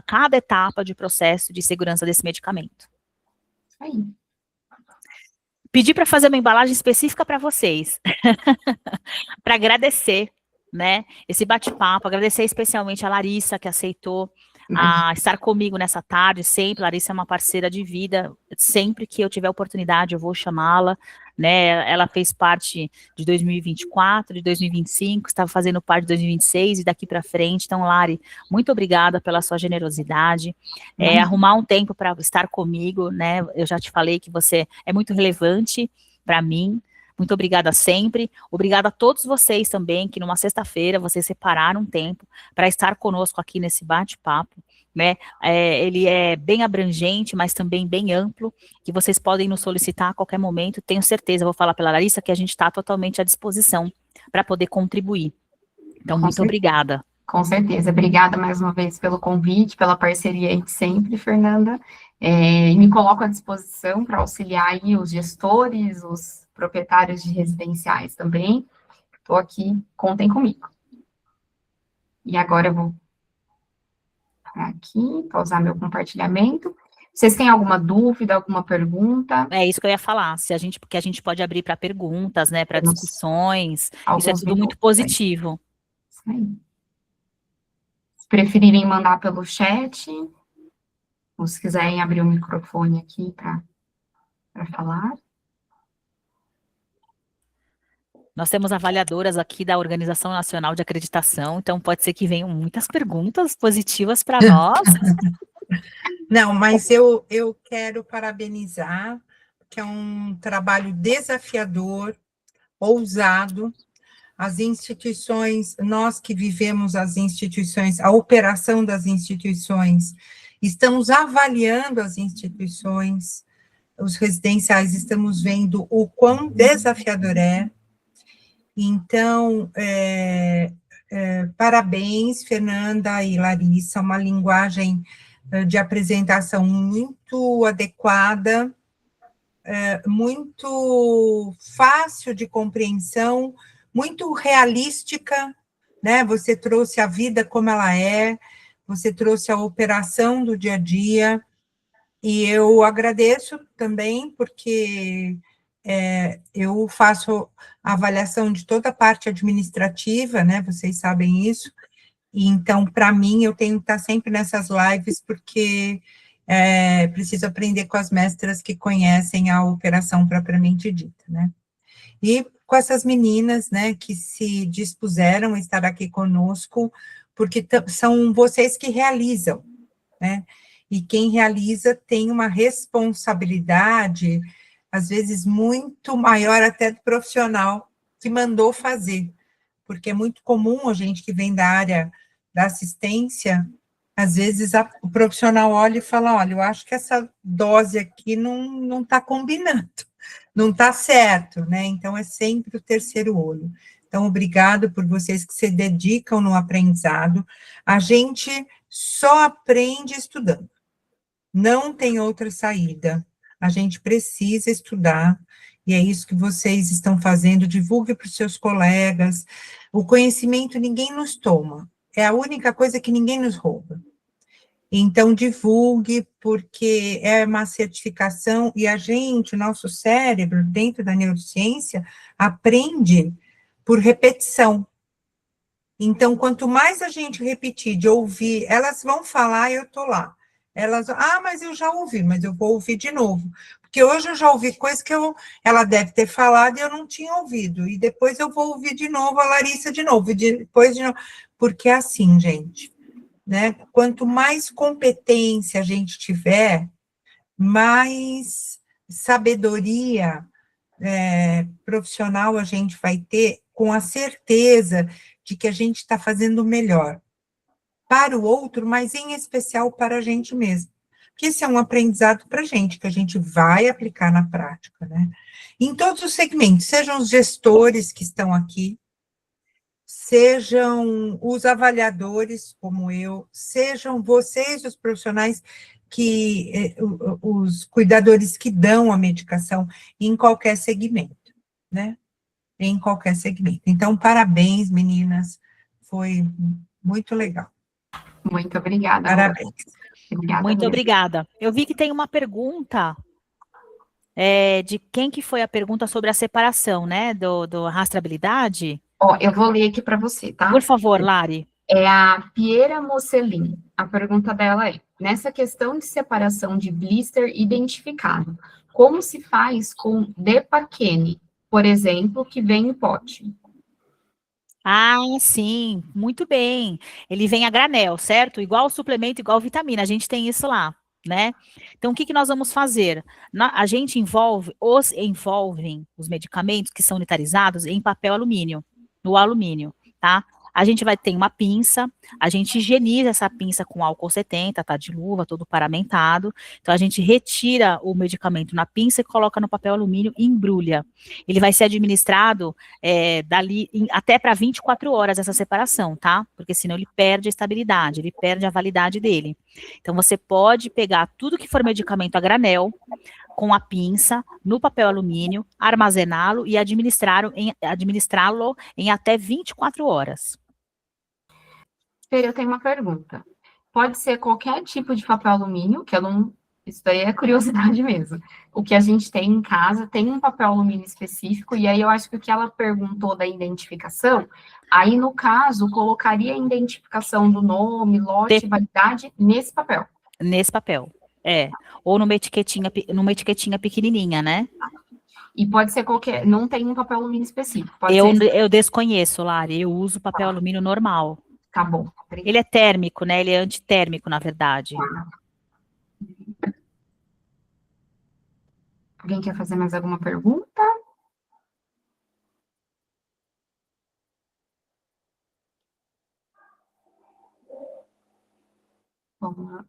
cada etapa de processo de segurança desse medicamento. Aí. Pedi para fazer uma embalagem específica para vocês, para agradecer, né, esse bate-papo, agradecer especialmente a Larissa, que aceitou a estar comigo nessa tarde, sempre. Larissa é uma parceira de vida, sempre que eu tiver oportunidade eu vou chamá-la, né, ela fez parte de 2024, de 2025, estava fazendo parte de 2026 e daqui para frente. Então, Lari, muito obrigada pela sua generosidade, arrumar um tempo para estar comigo, né, eu já te falei que você é muito relevante para mim. Muito obrigada sempre. Obrigada a todos vocês também, que numa sexta-feira vocês separaram um tempo para estar conosco aqui nesse bate-papo, né? Ele é bem abrangente, mas também bem amplo, que vocês podem nos solicitar a qualquer momento. Tenho certeza, vou falar pela Larissa, que a gente está totalmente à disposição para poder contribuir. Então, muito obrigada. Com certeza. Obrigada mais uma vez pelo convite, pela parceria aí de sempre, Fernanda. E me coloco à disposição para auxiliar aí os gestores, os proprietários de residenciais também. Estou aqui, contem comigo. E agora eu vou parar aqui, pausar meu compartilhamento. Vocês têm alguma dúvida, alguma pergunta? É isso que eu ia falar, porque a gente pode abrir para perguntas, né, para Temos discussões, isso é alguns tudo muito minutos aí. positivo. Isso aí. Se preferirem mandar pelo chat, ou se quiserem abrir o microfone aqui para falar. Nós temos avaliadoras aqui da Organização Nacional de Acreditação, então pode ser que venham muitas perguntas positivas para nós. Não, mas eu quero parabenizar, que é um trabalho desafiador, ousado. As instituições, nós que vivemos as instituições, a operação das instituições, estamos avaliando as instituições, os residenciais, estamos vendo o quão desafiador é. Então, parabéns, Fernanda e Larissa, uma linguagem de apresentação muito adequada, muito fácil de compreensão, muito realística, né? Você trouxe a vida como ela é, você trouxe a operação do dia a dia, e eu agradeço também, porque eu faço a avaliação de toda a parte administrativa, né? Vocês sabem isso, e então, para mim, eu tenho que estar sempre nessas lives, porque preciso aprender com as mestras que conhecem a operação propriamente dita, né? E com essas meninas, né, que se dispuseram a estar aqui conosco, porque são vocês que realizam, né? E quem realiza tem uma responsabilidade, às vezes, muito maior até do profissional que mandou fazer, porque é muito comum a gente que vem da área da assistência, às vezes o profissional olha e fala, olha, eu acho que essa dose aqui não está combinando, não está certo, né? Então, é sempre o terceiro olho. Então, obrigado por vocês que se dedicam no aprendizado. A gente só aprende estudando. Não tem outra saída. A gente precisa estudar, e é isso que vocês estão fazendo. Divulgue para os seus colegas. O conhecimento ninguém nos toma. É a única coisa que ninguém nos rouba. Então, divulgue, porque é uma certificação, e a gente, o nosso cérebro, dentro da neurociência, aprende por repetição. Então, quanto mais a gente repetir, de ouvir, elas vão falar, eu estou lá. Elas, mas eu já ouvi, mas eu vou ouvir de novo. Porque hoje eu já ouvi coisa que ela deve ter falado e eu não tinha ouvido. E depois eu vou ouvir de novo a Larissa de novo, e depois de novo. Porque é assim, gente, né? Quanto mais competência a gente tiver, mais sabedoria profissional a gente vai ter, com a certeza de que a gente está fazendo o melhor para o outro, mas em especial para a gente mesmo. Porque esse é um aprendizado para a gente, que a gente vai aplicar na prática, né? Em todos os segmentos, sejam os gestores que estão aqui, sejam os avaliadores, como eu, sejam vocês, os profissionais, os cuidadores que dão a medicação em qualquer segmento, né? Em qualquer segmento. Então, parabéns, meninas, foi muito legal. Muito obrigada. Parabéns. Obrigada. Muito obrigada. Eu vi que tem uma pergunta de quem que foi a pergunta sobre a separação, né, do rastreabilidade. Eu vou ler aqui para você, tá? Por favor, Lari. É a Piera Mocelin. A pergunta dela é, nessa questão de separação de blister identificado, como se faz com Depaquene, por exemplo, que vem em pote? Sim, muito bem. Ele vem a granel, certo? Igual suplemento, igual vitamina, a gente tem isso lá, né? Então, o que nós vamos fazer? A gente envolvem os medicamentos que são unitarizados em papel alumínio, no alumínio, tá? A gente vai ter uma pinça, a gente higieniza essa pinça com álcool 70, tá de luva, todo paramentado. Então, a gente retira o medicamento na pinça e coloca no papel alumínio e embrulha. Ele vai ser administrado até para 24 horas essa separação, tá? Porque senão ele perde a estabilidade, ele perde a validade dele. Então, você pode pegar tudo que for medicamento a granel, com a pinça, no papel alumínio, armazená-lo e administrá-lo em até 24 horas. Fer, eu tenho uma pergunta. Pode ser qualquer tipo de papel alumínio, que eu não... Isso daí é curiosidade mesmo. O que a gente tem em casa tem um papel alumínio específico, e aí eu acho que o que ela perguntou da identificação, aí no caso, colocaria a identificação do nome, lote, validade nesse papel. Nesse papel, ou numa etiquetinha pequenininha, né? E pode ser qualquer, não tem um papel alumínio específico. Eu desconheço, Lari, eu uso papel alumínio normal. Tá bom. Ele é térmico, né? Ele é antitérmico, na verdade. Alguém quer fazer mais alguma pergunta? Bom,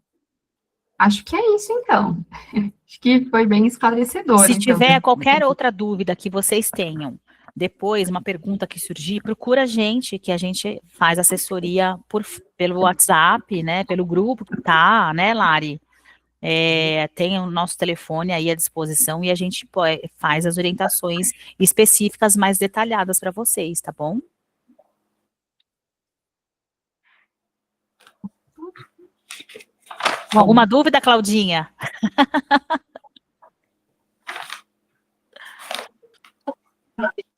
acho que é isso, então. Acho que foi bem esclarecedor. Se então. tiver qualquer outra dúvida que vocês tenham, depois, uma pergunta que surgir, procura a gente, que a gente faz assessoria pelo WhatsApp, né, pelo grupo que tá, né, Lari? Tem o nosso telefone aí à disposição e a gente faz as orientações específicas mais detalhadas para vocês, tá bom? Alguma dúvida, Claudinha?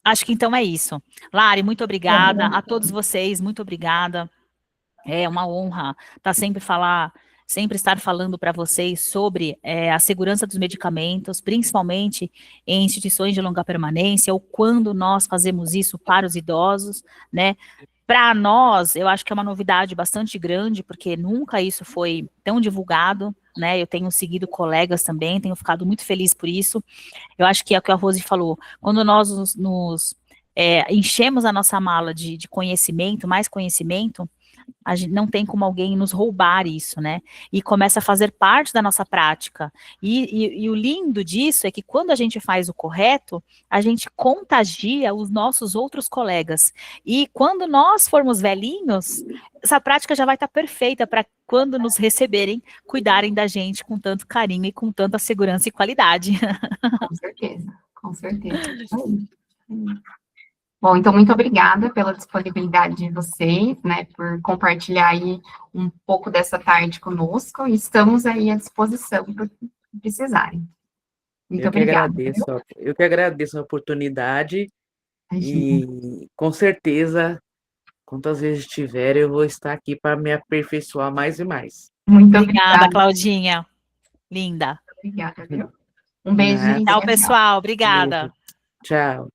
Acho que então é isso. Lari, muito obrigada. A todos vocês, muito obrigada. É uma honra sempre estar falando para vocês sobre a segurança dos medicamentos, principalmente em instituições de longa permanência, ou quando nós fazemos isso para os idosos, né? Para nós, eu acho que é uma novidade bastante grande, porque nunca isso foi tão divulgado, né? Eu tenho seguido colegas também, tenho ficado muito feliz por isso. Eu acho que é o que a Rose falou, quando nós enchemos a nossa mala de conhecimento, mais conhecimento, a gente não tem como alguém nos roubar isso, né? E começa a fazer parte da nossa prática. E o lindo disso é que quando a gente faz o correto, a gente contagia os nossos outros colegas. E quando nós formos velhinhos, essa prática já vai estar perfeita para quando nos receberem, cuidarem da gente com tanto carinho e com tanta segurança e qualidade. Com certeza, com certeza. Bom, então, muito obrigada pela disponibilidade de vocês, né, por compartilhar aí um pouco dessa tarde conosco, e estamos aí à disposição para precisarem. Muito obrigada. Eu que agradeço a oportunidade e, com certeza, quantas vezes tiver, eu vou estar aqui para me aperfeiçoar mais e mais. Muito obrigada, Claudinha. Linda. Obrigada, viu? Um beijo. Tchau, pessoal. Obrigada. Tchau.